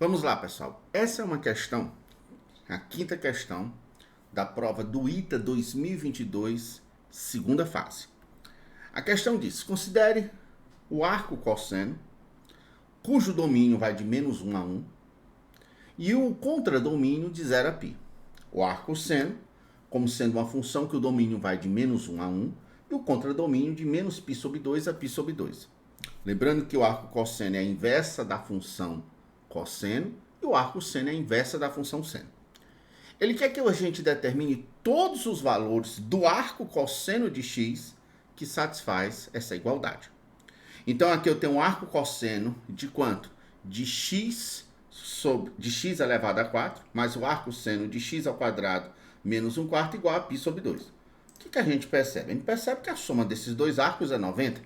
Vamos lá, pessoal. Essa é uma questão, a quinta questão da prova do ITA 2022, segunda fase. A questão diz: considere o arco cosseno, cujo domínio vai de menos 1 a 1, e o contradomínio de 0 a π. O arco seno, como sendo uma função que o domínio vai de menos 1 a 1, e o contradomínio de menos π sobre 2 a π sobre 2. Lembrando que o arco cosseno é a inversa da função cosseno e o arco seno é a inversa da função seno. Ele quer que a gente determine todos os valores do arco cosseno de x que satisfaz essa igualdade. Então aqui eu tenho um arco cosseno de quanto? De x elevado a 4, mais o arco seno de x ao quadrado menos 1/4 igual a π sobre 2. O que a gente percebe? A gente percebe que a soma desses dois arcos é 90.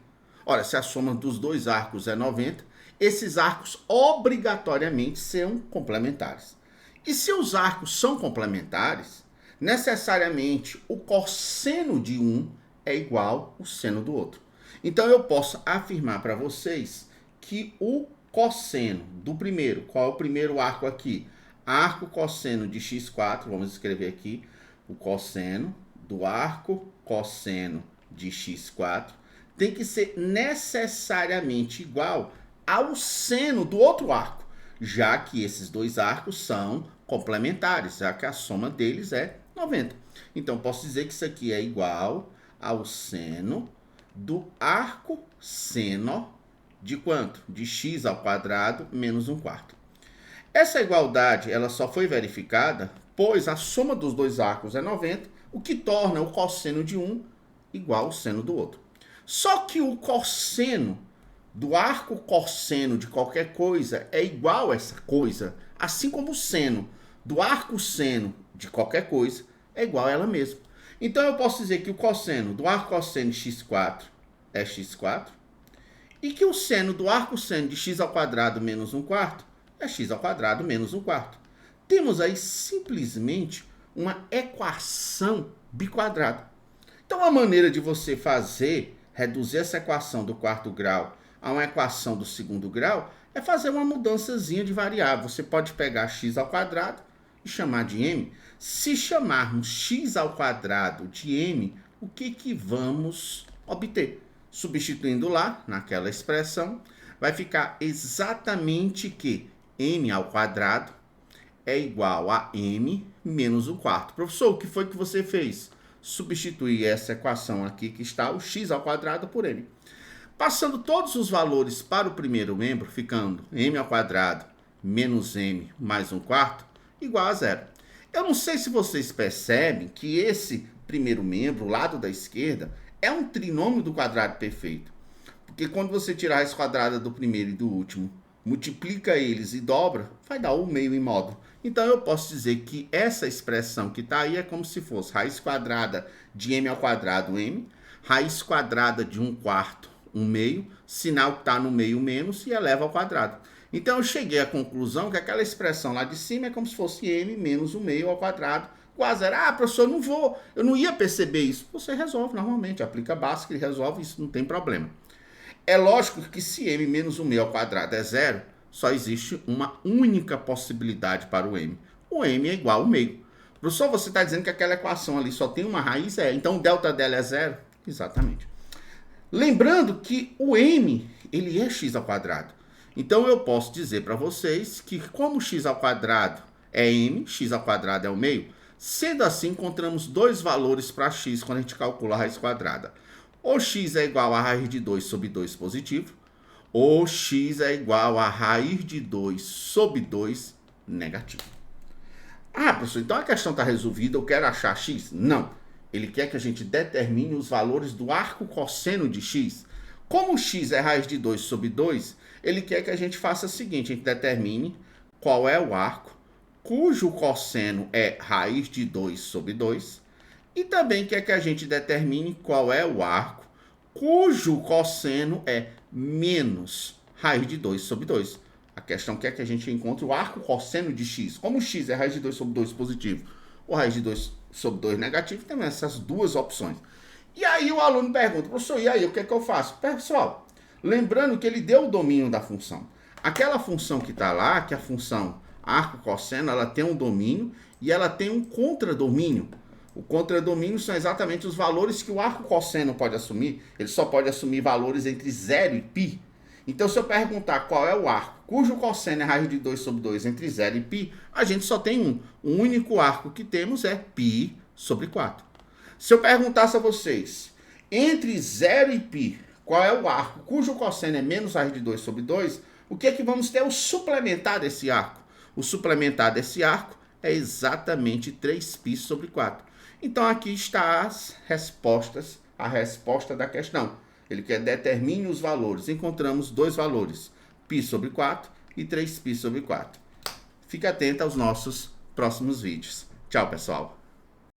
Ora, se a soma dos dois arcos é 90, esses arcos obrigatoriamente são complementares. E se os arcos são complementares, necessariamente o cosseno de um é igual ao seno do outro. Então eu posso afirmar para vocês que o cosseno do primeiro, qual é o primeiro arco aqui? Arco cosseno de x4, vamos escrever aqui, o cosseno do arco cosseno de x4 tem que ser necessariamente igual ao seno do outro arco, já que esses dois arcos são complementares, já que a soma deles é 90. Então, posso dizer que isso aqui é igual ao seno do arco seno de quanto? De x ao quadrado menos 1/4. Essa igualdade ela só foi verificada, pois a soma dos dois arcos é 90, o que torna o cosseno de um igual ao seno do outro. Só que o cosseno do arco cosseno de qualquer coisa é igual a essa coisa, assim como o seno do arco seno de qualquer coisa é igual a ela mesma. Então eu posso dizer que o cosseno do arco cosseno de x4 é x4 e que o seno do arco seno de x ao quadrado menos 1/4 é x ao quadrado menos 1/4. Temos aí simplesmente uma equação biquadrada. Então a maneira de você reduzir essa equação do quarto grau a uma equação do segundo grau é fazer uma mudançazinha de variável. Você pode pegar x ao quadrado e chamar de m. Se chamarmos x ao quadrado de m, o que vamos obter? Substituindo lá, naquela expressão, vai ficar exatamente que m ao quadrado é igual a m menos 1/4. Professor, o que foi que você fez? Substituir essa equação aqui que está o x ao quadrado por m. Passando todos os valores para o primeiro membro, ficando m ao quadrado menos m mais 1/4 igual a 0. Eu não sei se vocês percebem que esse primeiro membro, o lado da esquerda, é um trinômio do quadrado perfeito. Porque quando você tirar a raiz quadrada do primeiro e do último, multiplica eles e dobra, vai dar o meio em módulo. Então eu posso dizer que essa expressão que está aí é como se fosse raiz quadrada de m ao quadrado m, raiz quadrada de 1/4, 1/2, sinal que está no meio menos e eleva ao quadrado. Então eu cheguei à conclusão que aquela expressão lá de cima é como se fosse m menos 1/2 ao quadrado igual a 0. Ah, professor, eu não ia perceber isso. Você resolve normalmente, aplica Bhaskara e resolve isso, não tem problema. É lógico que se m menos 1/2 ao quadrado é 0, só existe uma única possibilidade para o m. O m é igual ao meio. Professor, você está dizendo que aquela equação ali só tem uma raiz? Então o delta dela é 0? Exatamente. Lembrando que o m, ele é x ao quadrado. Então eu posso dizer para vocês que como x ao quadrado é m, x ao quadrado é o meio, sendo assim encontramos dois valores para x quando a gente calcula a raiz quadrada. Ou x é igual a raiz de 2 sobre 2 positivo, ou x é igual a raiz de 2 sobre 2 negativo. Ah, professor, então a questão está resolvida, eu quero achar x? Não. Ele quer que a gente determine os valores do arco cosseno de x. Como x é raiz de 2 sobre 2, ele quer que a gente faça o seguinte, a gente determine qual é o arco cujo cosseno é raiz de 2 sobre 2, e também quer que a gente determine qual é o arco cujo cosseno é menos raiz de 2 sobre 2. A questão quer que a gente encontre o arco cosseno de x. Como x é raiz de 2 sobre 2 positivo ou raiz de 2 sobre 2 negativo, temos essas duas opções. E aí o aluno pergunta, professor, e aí o que é que eu faço? Pessoal, lembrando que ele deu o domínio da função. Aquela função que está lá, que é a função arco-cosseno, ela tem um domínio e ela tem um contradomínio. O contradomínio são exatamente os valores que o arco-cosseno pode assumir. Ele só pode assumir valores entre 0 e π. Então, se eu perguntar qual é o arco cujo cosseno é raiz de 2 sobre 2 entre 0 e π, a gente só tem um. O único arco que temos é π sobre 4. Se eu perguntasse a vocês, entre 0 e π, qual é o arco cujo cosseno é menos raiz de 2 sobre 2, o que é que vamos ter? O suplementar desse arco. O suplementar desse arco é exatamente 3π sobre 4. Então, aqui está as respostas, a resposta da questão. Ele quer determine os valores. Encontramos dois valores, π sobre 4 e 3π sobre 4. Fique atento aos nossos próximos vídeos. Tchau, pessoal!